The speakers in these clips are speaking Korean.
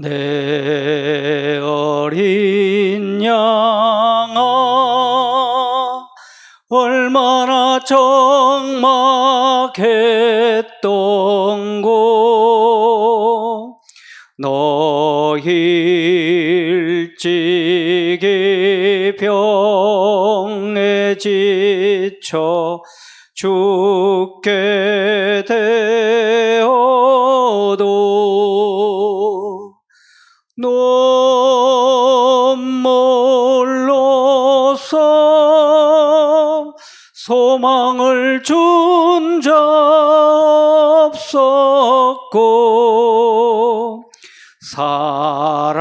내 어린 양아, 얼마나 적막했던고. 너 일찍이 병에 지쳐 죽게 되어도 눈물로써 소망을 준 자 없었고, 사랑으로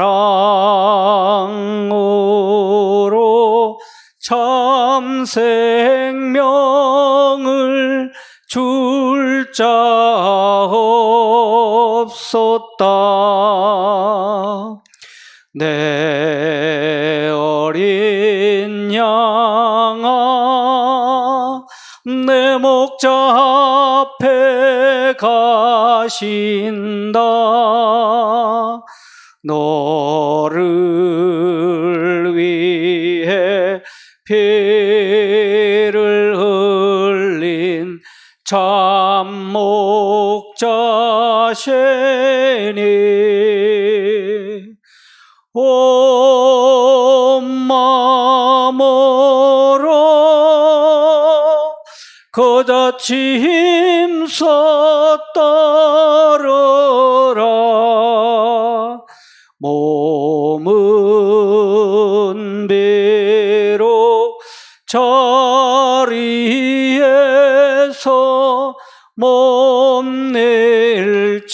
참 생명을 줄 자 없었다. 내 어린 양아, 내 목자 앞에 가신다. 너를 위해 피를 흘린 참 목자시니 온 마음으로 그다지 힘써 따르라. 몸은 비록 자리에서 못 낼지라도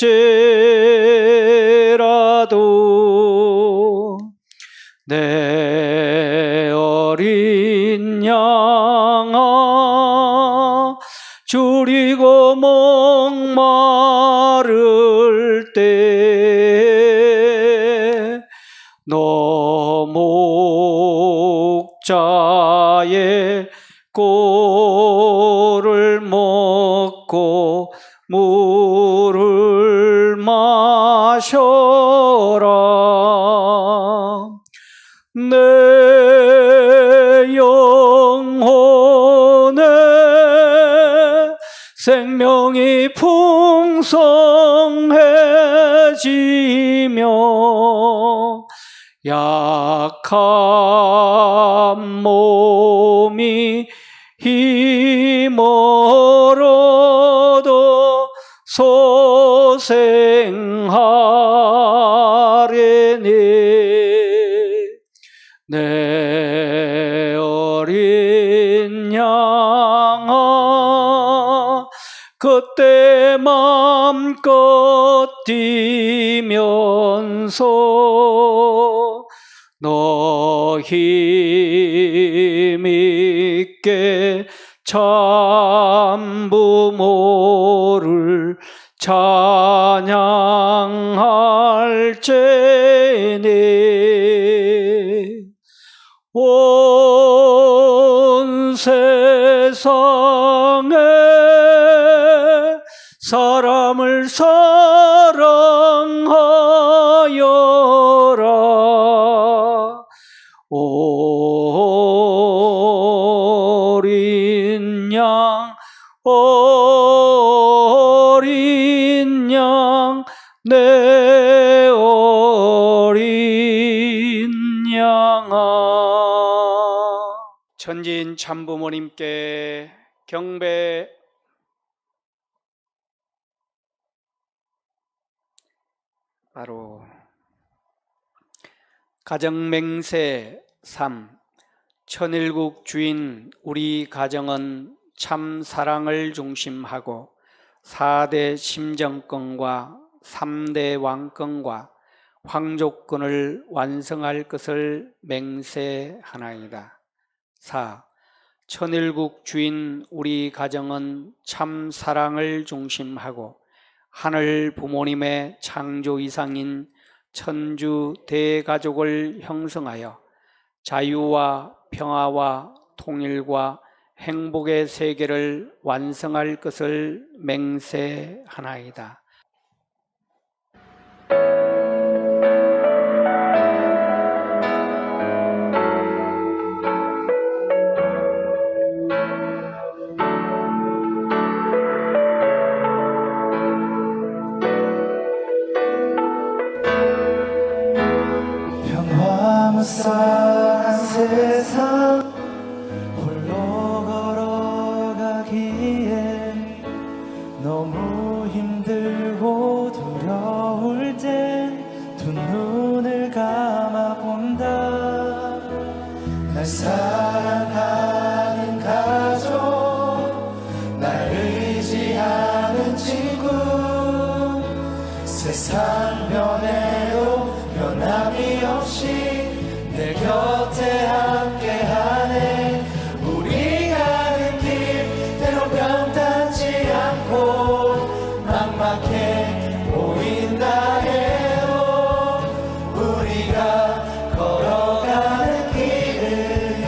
내 어린 양아, 줄이고 목마를 때 너 목자의 꼴을 먹고 물을 마셔라. 내 영혼에 생명이 풍성해지며 약한 몸이 힘얼어도 소생하려니 내 어린 양아, 그때 맘껏 뛰면서 너 힘있게 참 부모를 찬양할지니 온 세상에 사람을 사랑하여라. 어린 양, 어린 양, 내 어린 양아. 천지인 참부모님께 경배. 바로 가정맹세 3. 천일국 주인 우리 가정은 참 사랑을 중심하고 4대 심정권과 3대 왕권과 황족권을 완성할 것을 맹세하나이다. 4. 천일국 주인 우리 가정은 참 사랑을 중심하고 하늘 부모님의 창조 이상인 천주 대가족을 형성하여 자유와 평화와 통일과 행복의 세계를 완성할 것을 맹세하나이다. 무쌍한 세상 홀로 걸어가기에 너무 힘들고 두려울 땐 두 눈을 감아본다. 날 사랑하는 가족, 날 의지하는 친구, 세상 변해도 변함이 없이 내 곁에 함께하네. 우리 가는 길 때로 변하지 않고 막막해 보인다 해도 우리가 걸어가는 길은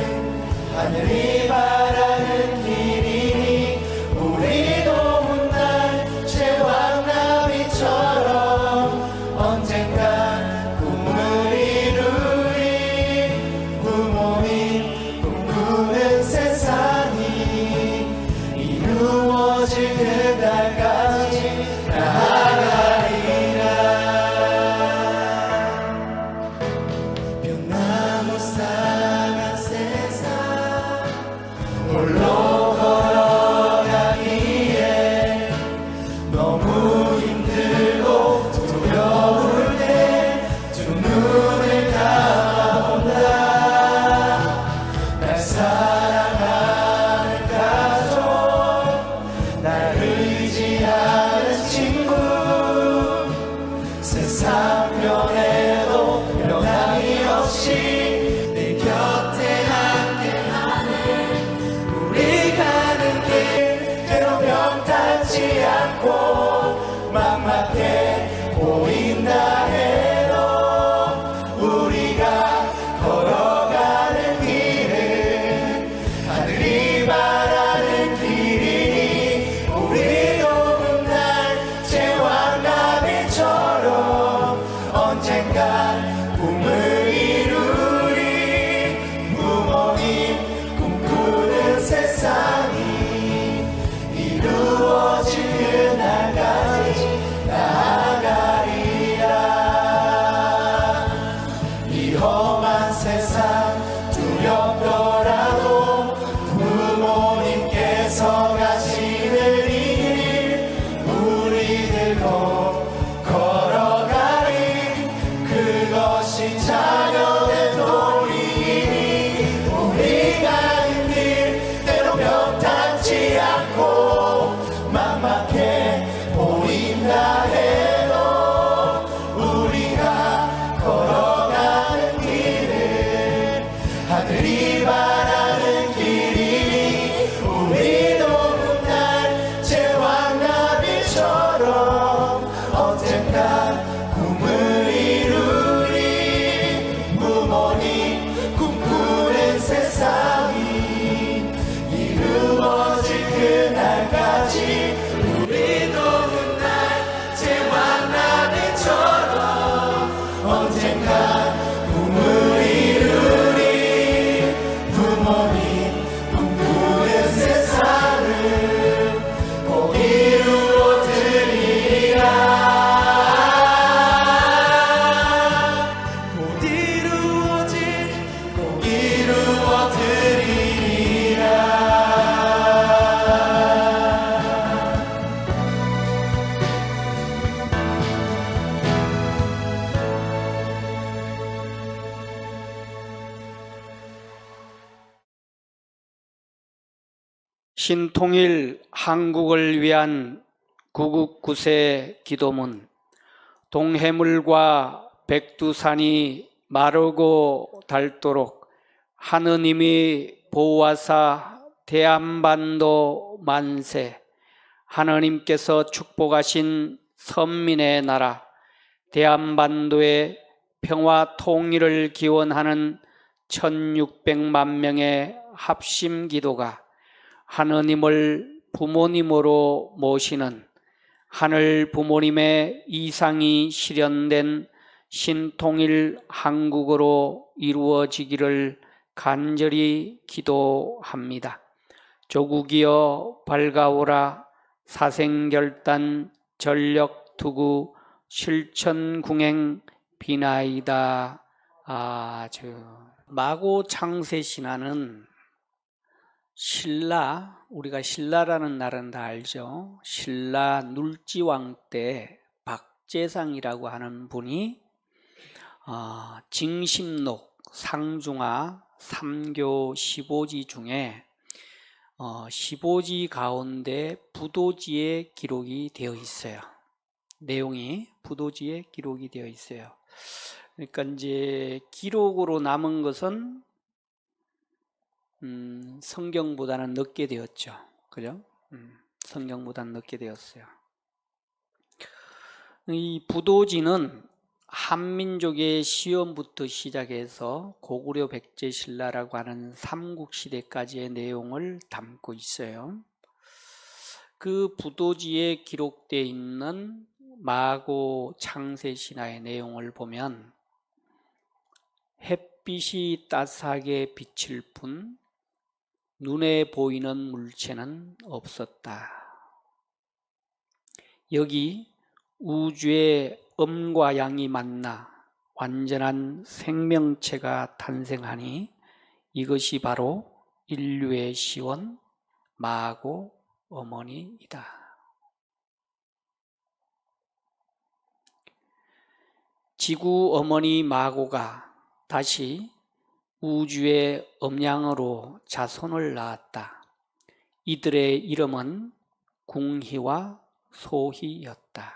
하늘이 바라는 길이니 우리도 훗날 제왕나비처럼 언젠가 꿈을 이루리. 부모님 꿈꾸는 세상이 이루어질 그날까지 나아가리라. 변화무 쌍한 세상 홀로 걸어가기에 너무 힘들고 두려울 때 두 눈을 감아본다. 날 사랑하는 가족, 날 의지하는 친구, 세상 변해도 변함이 없이 내 곁에 함께하네. 우리 가는 길 때로 변하지 않고 막막해 보인다 해도 우리가 걸어가는 길은 하늘이 바라는 길이니 우리도 훗날 제왕나비처럼 언젠간 꿈을 이루리. 부모님 꿈꾸는 세상이 이루어질 그날까지 나아가리라. 이 험한 세상 두렵더라도 부모님께서 가시는 이 길 우리들도 걸어가리. 그것이 자녀의 도리니 우리 가는 길 때로 변하지 않고 막막해 보인다 해도 우리가 걸어가는 길은 하늘이 바라는 길이니 우리도 훗날 제왕나비처럼 언젠가 꿈을 이루리. 부모님 꿈꾸는 세상이 이루어질 그날까지 우리도 훗날 제왕나비처럼 언젠가 꿈을 이루리. 부모님 꿈꾸는 세상을 꼭 이루어드리리라. 꼭 신통일 한국을 위한 구국구세 기도문. 동해물과 백두산이 마르고 닳도록 하느님이 보호하사 대한반도 만세. 하느님께서 축복하신 선민의 나라 대한반도의 평화 통일을 기원하는 1600만 명의 합심 기도가 하느님을 부모님으로 모시는 하늘 부모님의 이상이 실현된 신통일 한국으로 이루어지기를 간절히 기도합니다. 조국이여 밝아오라. 사생결단 전력투구 실천궁행 비나이다. 마고 창세 신화는 신라, 우리가 신라라는 나라는 다 알죠. 신라 눌지왕 때 박재상이라고 하는 분이 징심록, 상중하, 삼교 15지 중에 15지 가운데 부도지에 기록이 되어 있어요. 내용이 부도지에 기록이 되어 있어요. 그러니까 이제 기록으로 남은 것은 성경보다는 늦게 되었죠. 그죠? 성경보다는 늦게 되었어요. 이 부도지는 한민족의 시험부터 시작해서 고구려 백제신라라고 하는 삼국시대까지의 내용을 담고 있어요. 그 부도지에 기록되어 있는 마고 창세신화의 내용을 보면 햇빛이 따스하게 비칠 뿐 눈에 보이는 물체는 없었다. 여기 우주의 음과 양이 만나 완전한 생명체가 탄생하니 이것이 바로 인류의 시원 마고 어머니이다. 지구 어머니 마고가 다시 우주의 음양으로 자손을 낳았다. 이들의 이름은 궁희와 소희였다.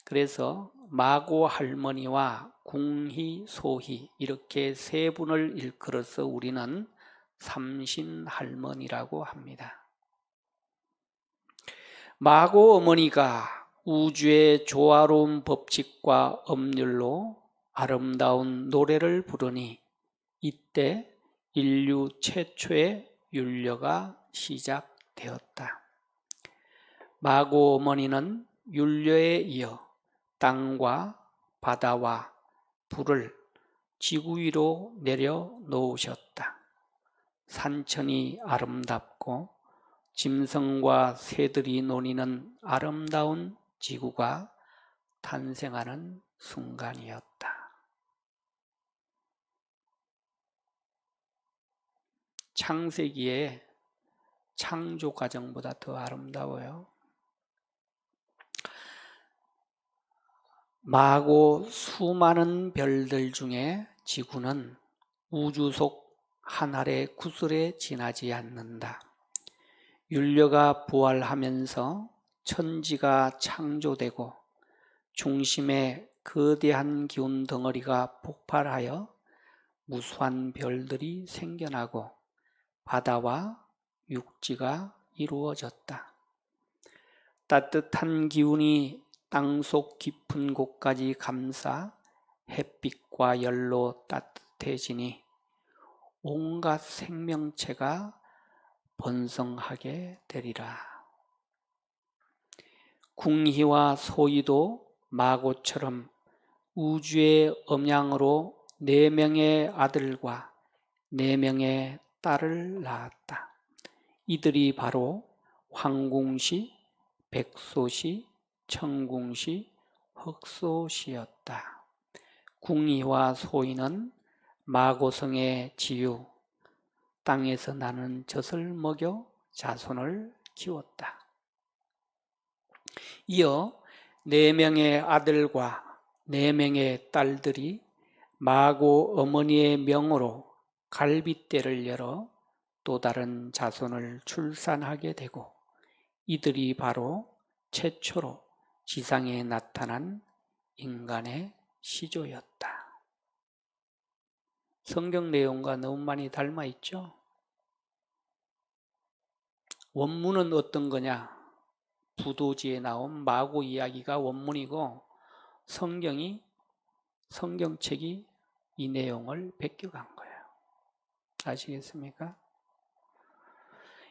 그래서 마고 할머니와 궁희, 소희 이렇게 세 분을 일컬어서 우리는 삼신할머니라고 합니다. 마고 어머니가 우주의 조화로운 법칙과 법률로 아름다운 노래를 부르니 이때 인류 최초의 율려가 시작되었다. 마고 어머니는 율려에 이어 땅과 바다와 불을 지구 위로 내려 놓으셨다. 산천이 아름답고 짐승과 새들이 노니는 아름다운 지구가 탄생하는 순간이었다. 창세기의 창조 과정보다 더 아름다워요. 마고 수많은 별들 중에 지구는 우주 속 한 알의 구슬에 지나지 않는다. 율려가 부활하면서 천지가 창조되고 중심에 거대한 기운 덩어리가 폭발하여 무수한 별들이 생겨나고 바다와 육지가 이루어졌다. 따뜻한 기운이 땅속 깊은 곳까지 감싸 햇빛과 열로 따뜻해지니 온갖 생명체가 번성하게 되리라. 궁희와 소희도 마고처럼 우주의 음양으로 4명의 아들과 4명의 딸을 낳았다. 이들이 바로 황궁시, 백소시, 청궁시, 흑소시였다. 궁희와 소희는 마고성의 지유, 땅에서 나는 젖을 먹여 자손을 키웠다. 이어 4명의 아들과 4명의 딸들이 마고 어머니의 명으로 갈빗대를 열어 또 다른 자손을 출산하게 되고 이들이 바로 최초로 지상에 나타난 인간의 시조였다. 성경 내용과 너무 많이 닮아 있죠? 원문은 어떤 거냐? 부도지에 나온 마고 이야기가 원문이고 성경책이 이 내용을 베껴간 거예요. 아시겠습니까?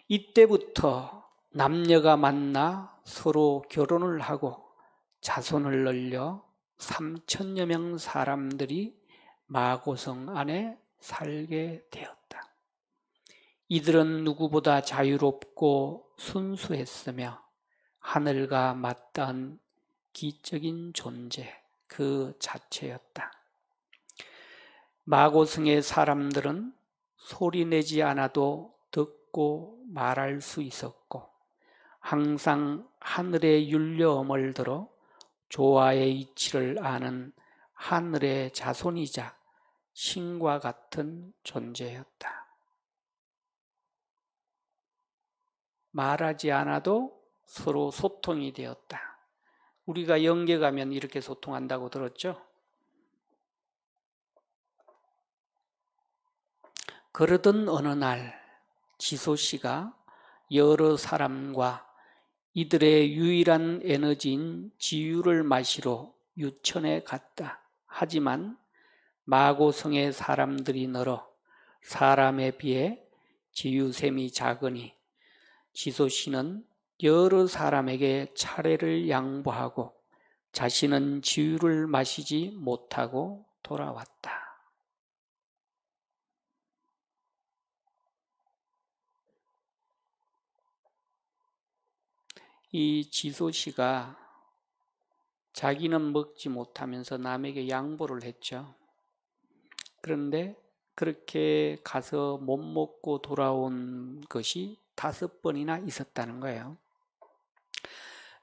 이때부터 남녀가 만나 서로 결혼을 하고 자손을 늘려 3천여 명 사람들이 마고성 안에 살게 되었다. 이들은 누구보다 자유롭고 순수했으며 하늘과 맞닿은 기적인 존재 그 자체였다. 마고성의 사람들은 소리 내지 않아도 듣고 말할 수 있었고 항상 하늘의 율려음을 들어 조화의 이치를 아는 하늘의 자손이자 신과 같은 존재였다. 말하지 않아도 서로 소통이 되었다. 우리가 영계 가면 이렇게 소통한다고 들었죠? 그러던 어느 날 지소씨가 여러 사람과 이들의 유일한 에너지인 지유를 마시러 유천에 갔다. 하지만 마고성의 사람들이 늘어 사람에 비해 지유샘이 작으니 지소씨는 여러 사람에게 차례를 양보하고 자신은 지유를 마시지 못하고 돌아왔다. 이 지소씨가 자기는 먹지 못하면서 남에게 양보를 했죠. 그런데 그렇게 가서 못 먹고 돌아온 것이 5번이나 있었다는 거예요.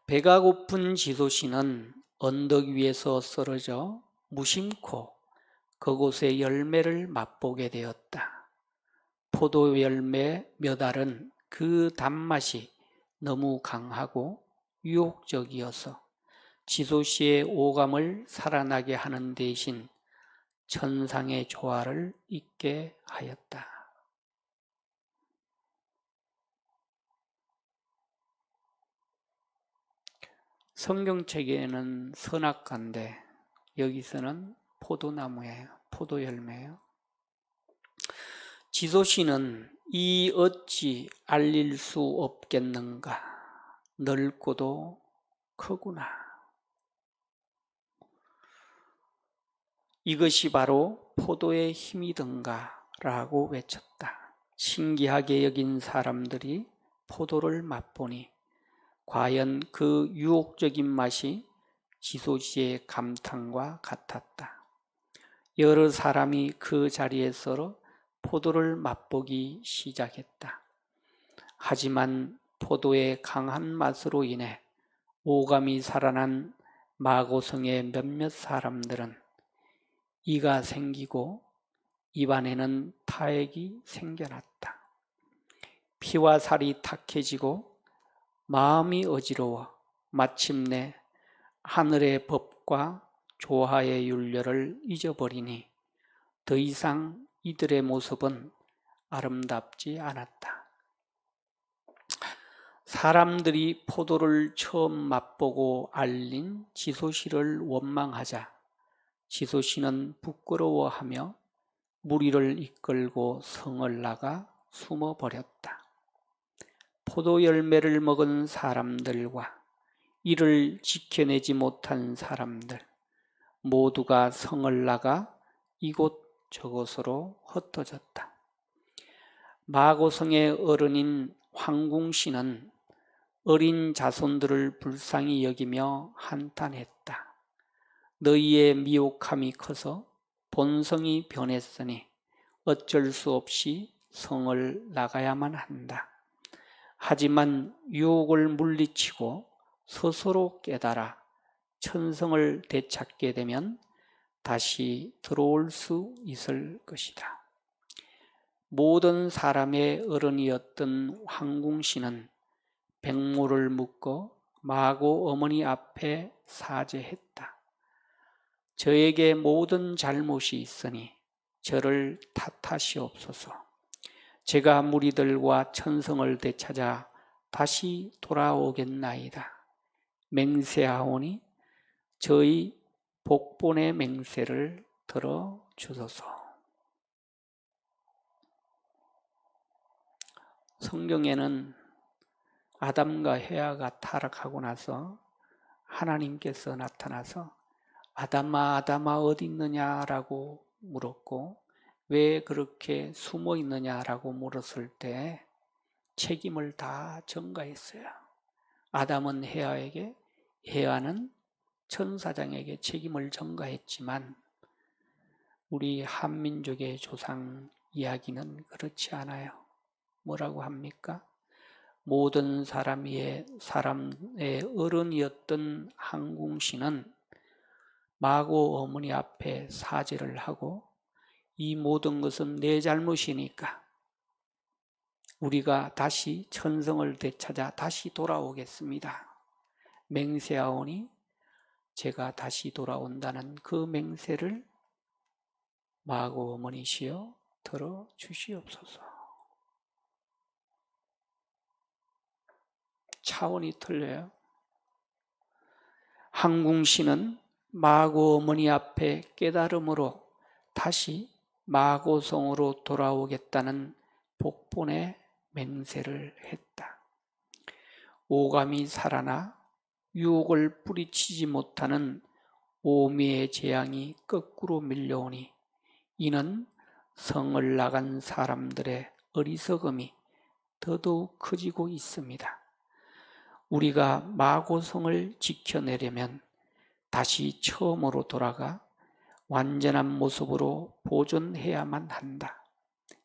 배가 고픈 지소씨는 언덕 위에서 쓰러져 무심코 그곳의 열매를 맛보게 되었다. 포도 열매 몇 알은 그 단맛이 너무 강하고 유혹적이어서 지소씨의 오감을 살아나게 하는 대신 천상의 조화를 잊게 하였다. 성경책에는 선악과인데 여기서는 포도나무예요. 포도 열매예요. 지소씨는 이 어찌 알릴 수 없겠는가? 넓고도 크구나. 이것이 바로 포도의 힘이던가 라고 외쳤다. 신기하게 여긴 사람들이 포도를 맛보니 과연 그 유혹적인 맛이 지소씨의 감탄과 같았다. 여러 사람이 그 자리에 서러 포도를 맛보기 시작했다. 하지만 포도의 강한 맛으로 인해 오감이 살아난 마고성의 몇몇 사람들은 이가 생기고 입안에는 타액이 생겨났다. 피와 살이 탁해지고 마음이 어지러워 마침내 하늘의 법과 조화의 윤례를 잊어버리니 더 이상 이들의 모습은 아름답지 않았다. 사람들이 포도를 처음 맛보고 알린 지소씨를 원망하자 지소씨는 부끄러워하며 무리를 이끌고 성을 나가 숨어버렸다. 포도 열매를 먹은 사람들과 이를 지켜내지 못한 사람들 모두가 성을 나가 이곳저곳으로 흩어졌다. 마고성의 어른인 황궁씨는 어린 자손들을 불쌍히 여기며 한탄했다. 너희의 미혹함이 커서 본성이 변했으니 어쩔 수 없이 성을 나가야만 한다. 하지만 유혹을 물리치고 스스로 깨달아 천성을 되찾게 되면 다시 들어올 수 있을 것이다. 모든 사람의 어른이었던 황궁씨는 백모를 묶어 마고 어머니 앞에 사죄했다. 저에게 모든 잘못이 있으니 저를 탓하시옵소서. 제가 무리들과 천성을 되찾아 다시 돌아오겠나이다. 맹세하오니 저희 복본의 맹세를 들어주소서. 성경에는 아담과 헤아가 타락하고 나서 하나님께서 나타나서 아담아 아담아 어디 있느냐라고 물었고 왜 그렇게 숨어 있느냐라고 물었을 때 책임을 다 전가했어요. 아담은 헤아에게, 헤아는 천사장에게 책임을 전가했지만 우리 한민족의 조상 이야기는 그렇지 않아요. 뭐라고 합니까? 모든 사람의 어른이었던 항궁신은 마고 어머니 앞에 사죄를 하고 이 모든 것은 내 잘못이니까 우리가 다시 천성을 되찾아 다시 돌아오겠습니다. 맹세하오니 제가 다시 돌아온다는 그 맹세를 마고 어머니시여 들어주시옵소서. 차원이 틀려요. 항궁신은 마고 어머니 앞에 깨달음으로 다시 마고성으로 돌아오겠다는 복본의 맹세를 했다. 오감이 살아나 유혹을 뿌리치지 못하는 오미의 재앙이 거꾸로 밀려오니 이는 성을 나간 사람들의 어리석음이 더더욱 커지고 있습니다. 우리가 마고성을 지켜내려면 다시 처음으로 돌아가 완전한 모습으로 보존해야만 한다.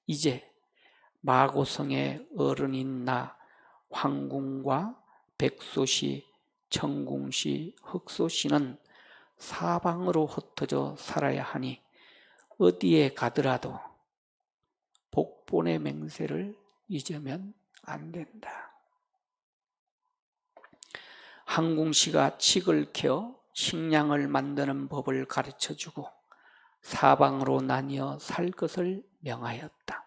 이제 마고성의 어른인 나 황궁과 백소시, 청궁시, 흑소시는 사방으로 흩어져 살아야 하니 어디에 가더라도 복본의 맹세를 잊으면 안 된다. 항궁시가 칡을 캐어 식량을 만드는 법을 가르쳐주고 사방으로 나뉘어 살 것을 명하였다.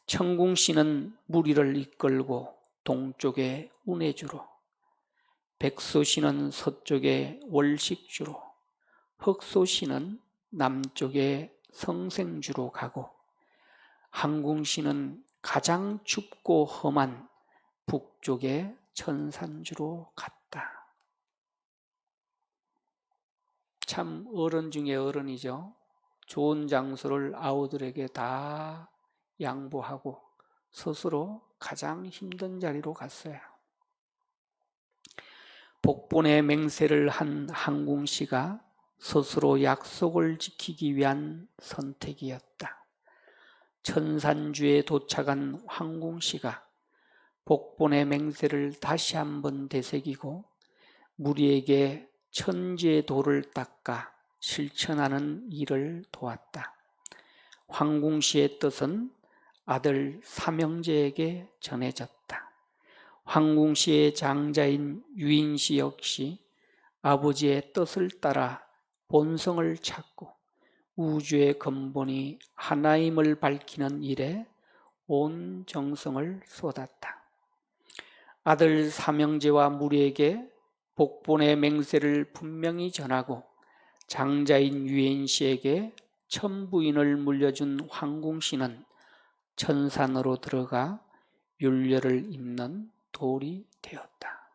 청궁시는 무리를 이끌고 동쪽에 운해주로, 백소시는 서쪽에 월식주로, 흑소시는 남쪽에 성생주로 가고 항궁시는 가장 춥고 험한 북쪽에 천산주로 갔다. 참 어른 중에 어른이죠. 좋은 장소를 아우들에게 다 양보하고 스스로 가장 힘든 자리로 갔어요. 복본의 맹세를 한 항궁시가 스스로 약속을 지키기 위한 선택이었다. 천산주에 도착한 항궁시가 복본의 맹세를 다시 한번 되새기고 무리에게 천지의 도를 닦아 실천하는 일을 도왔다. 황궁시의 뜻은 아들 삼형제에게 전해졌다. 황궁시의 장자인 유인시 역시 아버지의 뜻을 따라 본성을 찾고 우주의 근본이 하나임을 밝히는 일에 온 정성을 쏟았다. 아들 삼형제와 무리에게 복본의 맹세를 분명히 전하고 장자인 유인시에게 천부인을 물려준 황궁시는 천산으로 들어가 율례를 잇는 돌이 되었다.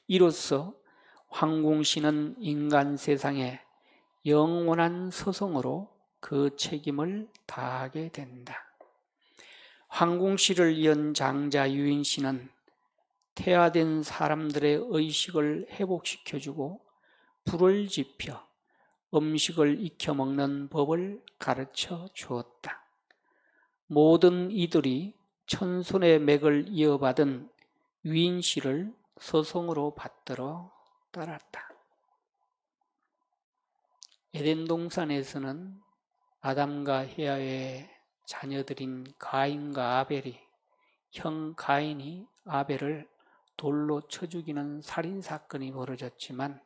이로써 황궁시는 인간 세상에 영원한 서성으로 그 책임을 다하게 된다. 황궁시를 이은 장자 유인시는 태화된 사람들의 의식을 회복시켜주고 불을 지펴 음식을 익혀 먹는 법을 가르쳐 주었다. 모든 이들이 천손의 맥을 이어받은 유인시를 서성으로 받들어 따랐다. 에덴 동산에서는 아담과 헤아의 자녀들인 가인과 아벨이 형 가인이 아벨을 돌로 쳐 죽이는 살인사건이 벌어졌지만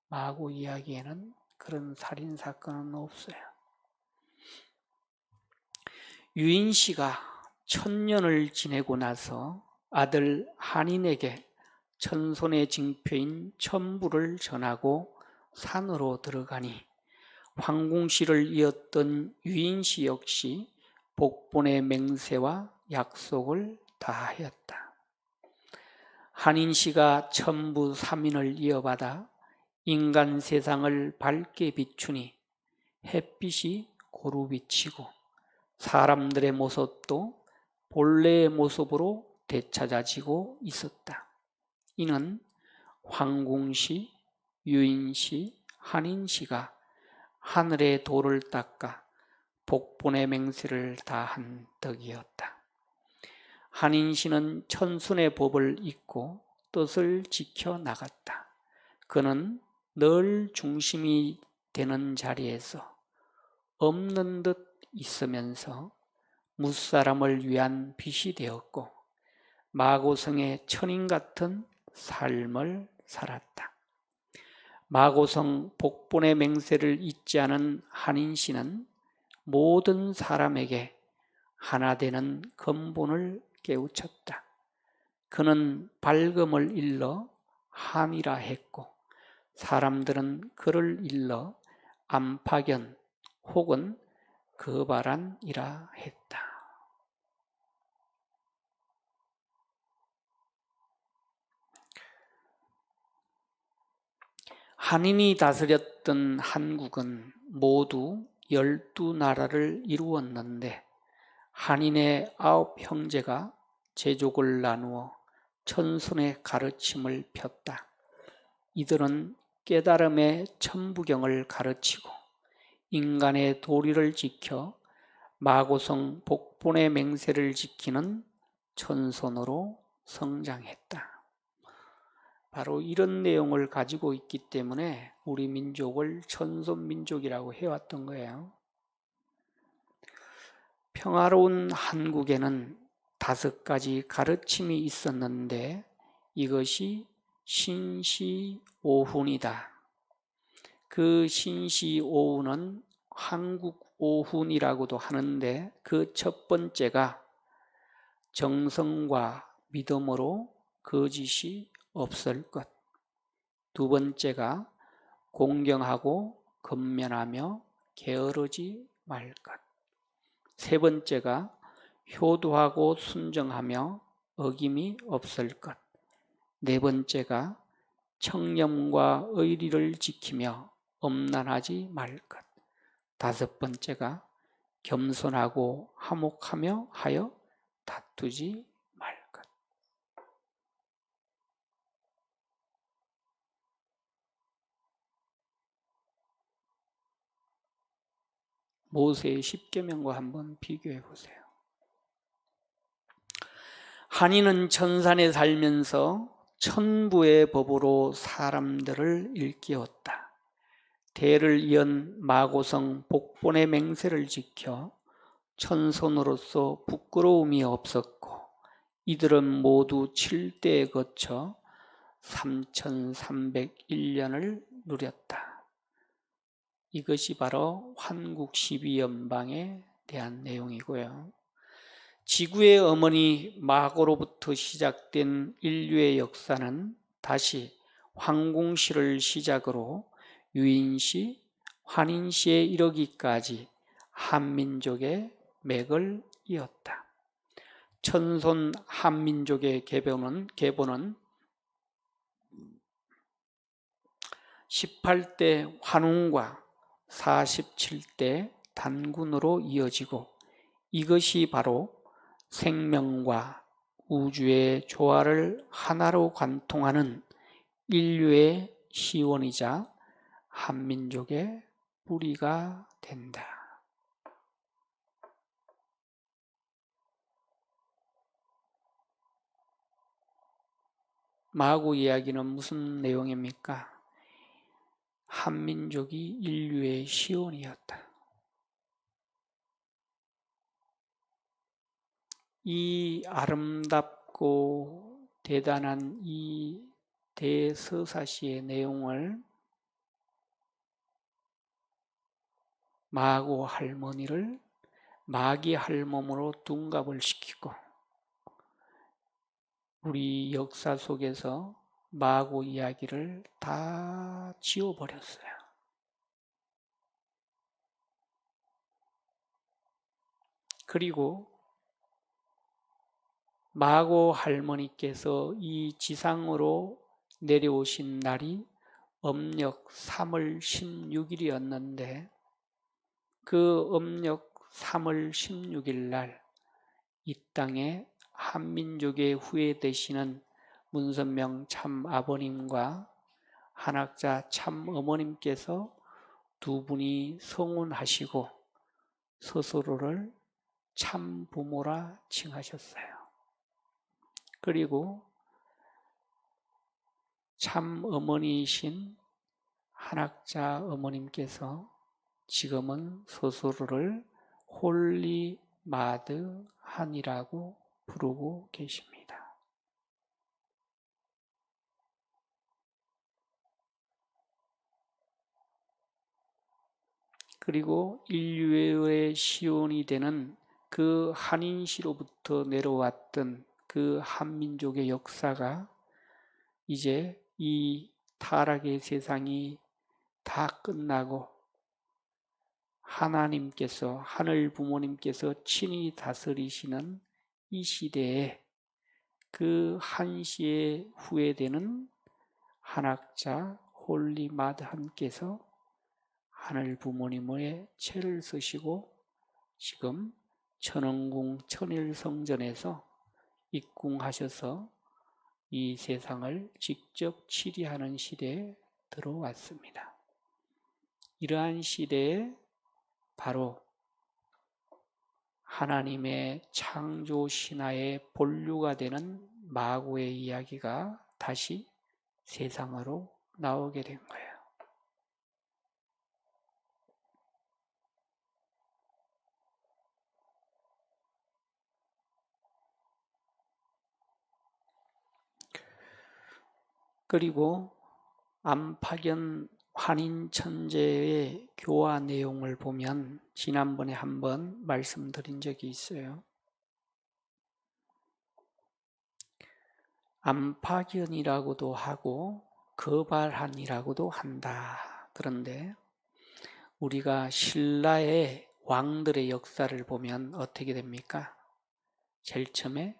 마고 이야기에는 그런 살인사건은 없어요. 유인시가 1000년을 지내고 나서 아들 한인에게 천손의 징표인 천부를 전하고 산으로 들어가니 황궁시를 이었던 유인시 역시 복본의 맹세와 약속을 다하였다. 한인시가 천부 3인을 이어받아 인간 세상을 밝게 비추니 햇빛이 고루 비치고 사람들의 모습도 본래의 모습으로 되찾아지고 있었다. 이는 황궁시, 유인시, 한인씨가 하늘의 도를 닦아 복본의 맹세를 다한 덕이었다. 한인씨는 천순의 법을 잇고 뜻을 지켜 나갔다. 그는 늘 중심이 되는 자리에서 없는 듯 있으면서 무사람을 위한 빛이 되었고 마고성의 천인 같은 삶을 살았다. 마고성 복본의 맹세를 잊지 않은 한인씨는 모든 사람에게 하나 되는 근본을 깨우쳤다. 그는 밝음을 일러 함이라 했고 사람들은 그를 일러 암파견 혹은 거바란이라 했다. 한인이 다스렸던 한국은 모두 12나라를 이루었는데 한인의 9형제가 제족을 나누어 천손의 가르침을 폈다. 이들은 깨달음의 천부경을 가르치고 인간의 도리를 지켜 마고성 복본의 맹세를 지키는 천손으로 성장했다. 바로 이런 내용을 가지고 있기 때문에 우리 민족을 천손민족이라고 해왔던 거예요. 평화로운 한국에는 5가지 가르침이 있었는데 이것이 신시오훈이다. 그 신시오훈은 한국오훈이라고도 하는데 그 첫 번째가 정성과 믿음으로 거짓이 없을 것. 두 번째가 공경하고 근면하며 게으르지 말 것. 세 번째가 효도하고 순정하며 어김이 없을 것. 네 번째가 청렴과 의리를 지키며 엄난하지 말 것. 5번째가 겸손하고 화목하며 하여 다투지 말 것. 모세의 10계명과 한번 비교해 보세요. 한인은 천산에 살면서 천부의 법으로 사람들을 일깨웠다. 대를 이은 마고성 복본의 맹세를 지켜 천손으로서 부끄러움이 없었고 이들은 모두 7대에 거쳐 3301년을 누렸다. 이것이 바로 환국 12연방에 대한 내용이고요. 지구의 어머니 마고로부터 시작된 인류의 역사는 다시 황공시를 시작으로 유인시, 환인시에 이르기까지 한민족의 맥을 이었다. 천손 한민족의 계보는 18대 환웅과 47대 단군으로 이어지고 이것이 바로 생명과 우주의 조화를 하나로 관통하는 인류의 시원이자 한민족의 뿌리가 된다. 마구 이야기는 무슨 내용입니까? 한민족이 인류의 시온이었다. 이 아름답고 대단한 이 대서사시의 내용을 마고 할머니를 마기 할멈으로 둔갑을 시키고 우리 역사 속에서 마고 이야기를 다 지워버렸어요. 그리고 마고 할머니께서 이 지상으로 내려오신 날이 음력 3월 16일이었는데 그 음력 3월 16일 날 이 땅에 한민족의 후예 되시는 문선명 참 아버님과 한학자 참 어머님께서 두 분이 성혼하시고 스스로를 참 부모라 칭하셨어요. 그리고 참 어머니이신 한학자 어머님께서 지금은 스스로를 홀리 마드 한이라고 부르고 계십니다. 그리고 인류의 시온이 되는 그 한인시로부터 내려왔던 그 한민족의 역사가 이제 이 타락의 세상이 다 끝나고 하나님께서, 하늘 부모님께서 친히 다스리시는 이 시대에 그 한시에 후회되는 한학자 홀리 마드한께서 하늘 부모님의 채를 쓰시고 지금 천왕궁 천일성전에서 입궁하셔서 이 세상을 직접 치리하는 시대에 들어왔습니다. 이러한 시대에 바로 하나님의 창조 신화의 본류가 되는 마고의 이야기가 다시 세상으로 나오게 된 거예요. 그리고 암파견 환인천재의 교화 내용을 보면 지난번에 한번 말씀드린 적이 있어요. 암파견이라고도 하고 거발한이라고도 한다. 그런데 우리가 신라의 왕들의 역사를 보면 어떻게 됩니까? 제일 처음에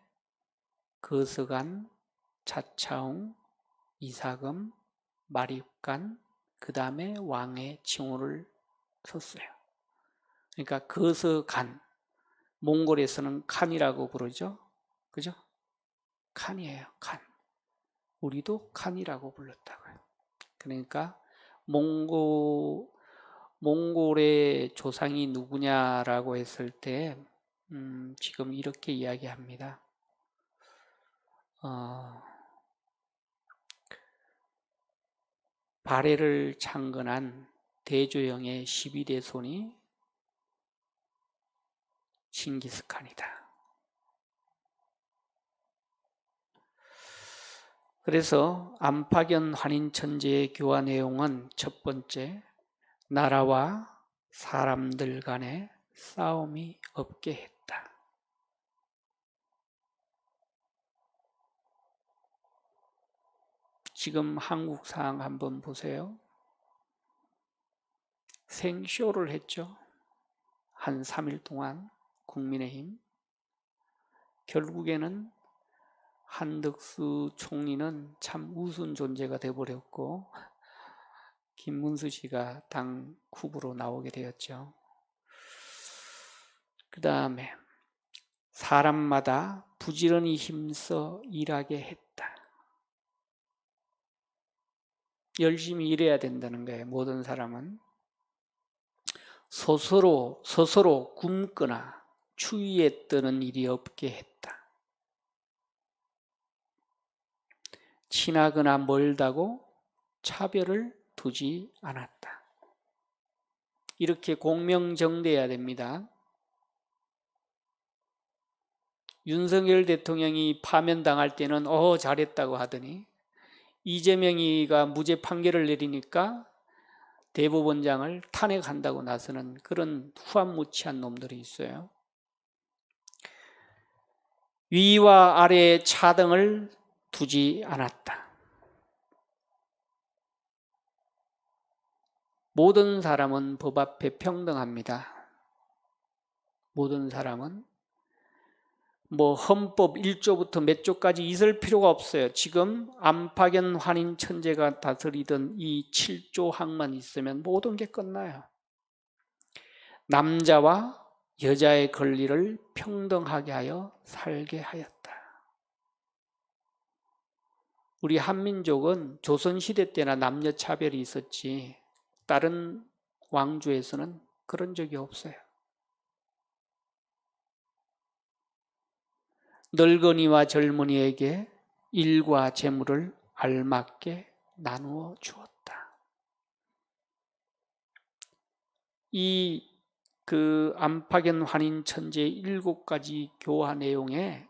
거서간, 차차웅, 이사금, 마립간, 그 다음에 왕의 칭호를 썼어요. 그러니까 거서간, 몽골에서는 칸이라고 부르죠. 그죠? 칸이에요. 칸. 우리도 칸이라고 불렀다고요. 그러니까 몽골의 조상이 누구냐라고 했을 때 지금 이렇게 이야기합니다. 발해를 창건한 대조영의 12대 손이 칭기스칸이다. 그래서 암파견 환인천재의 교화 내용은 첫 번째, 나라와 사람들 간에 싸움이 없게 했다. 지금 한국 상황 한번 보세요. 생쇼를 했죠. 한 3일 동안 국민의힘. 결국에는 한덕수 총리는 참 우스운 존재가 되어버렸고 김문수 씨가 당 후보로 나오게 되었죠. 그 다음에 사람마다 부지런히 힘써 일하게 했다. 열심히 일해야 된다는 거예요. 모든 사람은 스스로 굶거나 추위에 뜨는 일이 없게 했다. 친하거나 멀다고 차별을 두지 않았다. 이렇게 공명정대해야 됩니다. 윤석열 대통령이 파면당할 때는 잘했다고 하더니 이재명이가 무죄 판결을 내리니까 대법원장을 탄핵한다고 나서는 그런 후한무치한 놈들이 있어요. 위와 아래의 차등을 두지 않았다. 모든 사람은 법 앞에 평등합니다. 모든 사람은 헌법 1조부터 몇 조까지 있을 필요가 없어요. 지금 암파견 환인천재가 다스리던 이 7조 항만 있으면 모든 게 끝나요. 남자와 여자의 권리를 평등하게 하여 살게 하였다. 우리 한민족은 조선시대 때나 남녀 차별이 있었지 다른 왕조에서는 그런 적이 없어요. 늙은이와 젊은이에게 일과 재물을 알맞게 나누어 주었다. 이 안팎의 환인 천재의 7가지 교화 내용에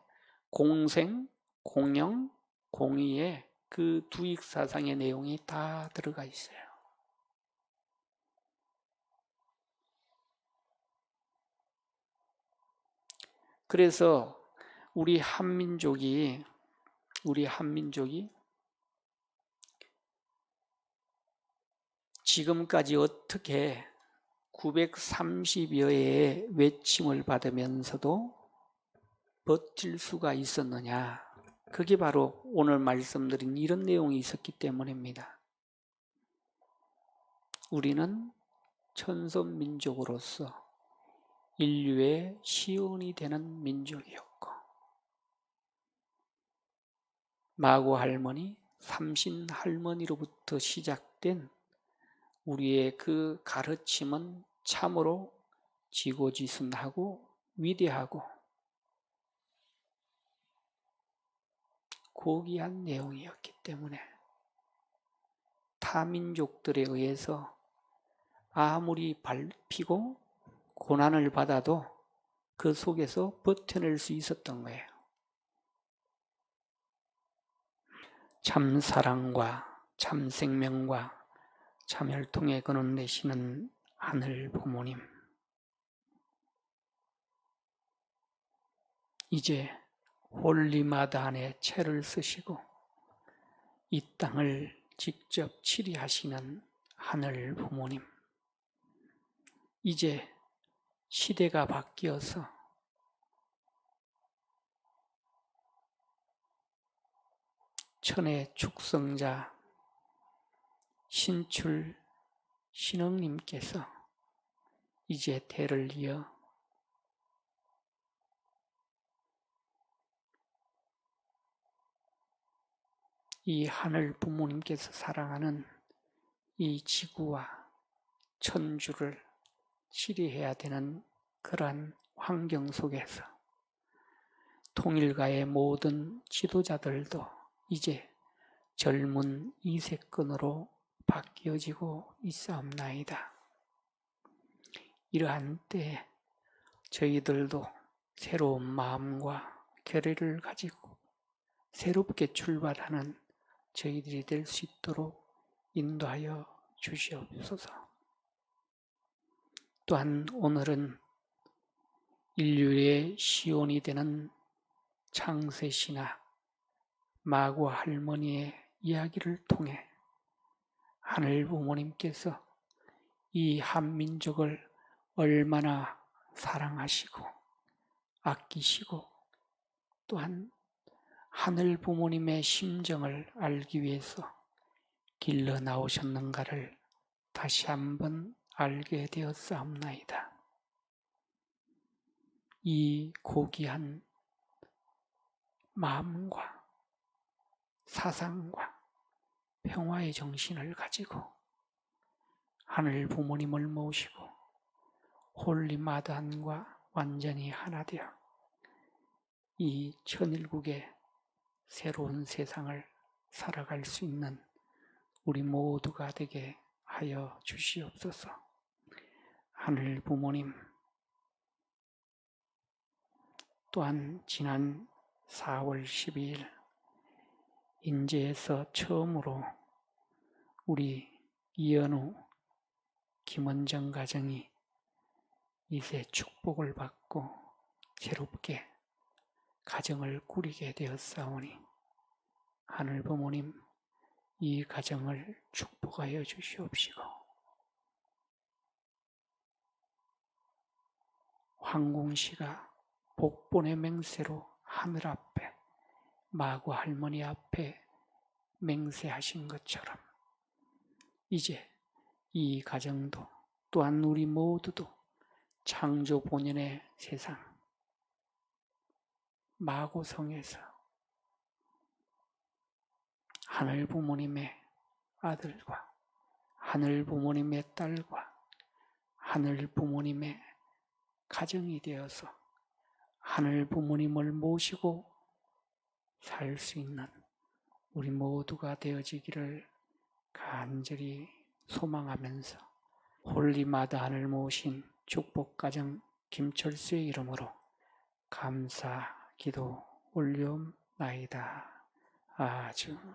공생, 공영, 공의의 그 두익 사상의 내용이 다 들어가 있어요. 그래서 우리 한민족이 지금까지 어떻게 930여의 외침을 받으면서도 버틸 수가 있었느냐? 그게 바로 오늘 말씀드린 이런 내용이 있었기 때문입니다. 우리는 천선민족으로서 인류의 시온이 되는 민족이었고, 마고 할머니, 삼신 할머니로부터 시작된 우리의 그 가르침은 참으로 지고지순하고 위대하고 고귀한 내용이었기 때문에 타민족들에 의해서 아무리 밟히고 고난을 받아도 그 속에서 버텨낼 수 있었던 거예요. 참 사랑과 참 생명과 참 혈통에 근원 내시는 하늘 부모님, 이제 홀리마다안에 채를 쓰시고 이 땅을 직접 치리하시는 하늘 부모님, 이제 시대가 바뀌어서 천의 축성자 신출 신흥님께서 이제 대를 이어 이 하늘 부모님께서 사랑하는 이 지구와 천주를 치리해야 되는 그러한 환경 속에서 통일가의 모든 지도자들도 이제 젊은 이세권으로 바뀌어지고 있사옵나이다. 이러한 때에 저희들도 새로운 마음과 결의를 가지고 새롭게 출발하는 저희들이 될 수 있도록 인도하여 주시옵소서. 또한 오늘은 인류의 시온이 되는 창세신화 마고 할머니의 이야기를 통해 하늘 부모님께서 이 한민족을 얼마나 사랑하시고 아끼시고 또한 하늘 부모님의 심정을 알기 위해서 길러 나오셨는가를 다시 한번 알게 되었사옵나이다. 이 고귀한 마음과 사상과 평화의 정신을 가지고 하늘 부모님을 모시고 홀리마다안과 완전히 하나 되어 이 천일국의 새로운 세상을 살아갈 수 있는 우리 모두가 되게 하여 주시옵소서. 하늘 부모님, 또한 지난 4월 12일 인제에서 처음으로 우리 이현우, 김원정 가정이 이제 축복을 받고 새롭게 가정을 꾸리게 되었사오니 하늘 부모님 이 가정을 축복하여 주시옵시고 황공시가 복본의 맹세로 하늘 앞에 마고 할머니 앞에 맹세하신 것처럼 이제 이 가정도 또한 우리 모두도 창조 본연의 세상 마고성에서 하늘 부모님의 아들과 하늘 부모님의 딸과 하늘 부모님의 가정이 되어서 하늘 부모님을 모시고 살 수 있는 우리 모두가 되어지기를 간절히 소망하면서 홀리마다 하늘 모신 축복가정 김철수의 이름으로 감사 기도 올려옵나이다. 아주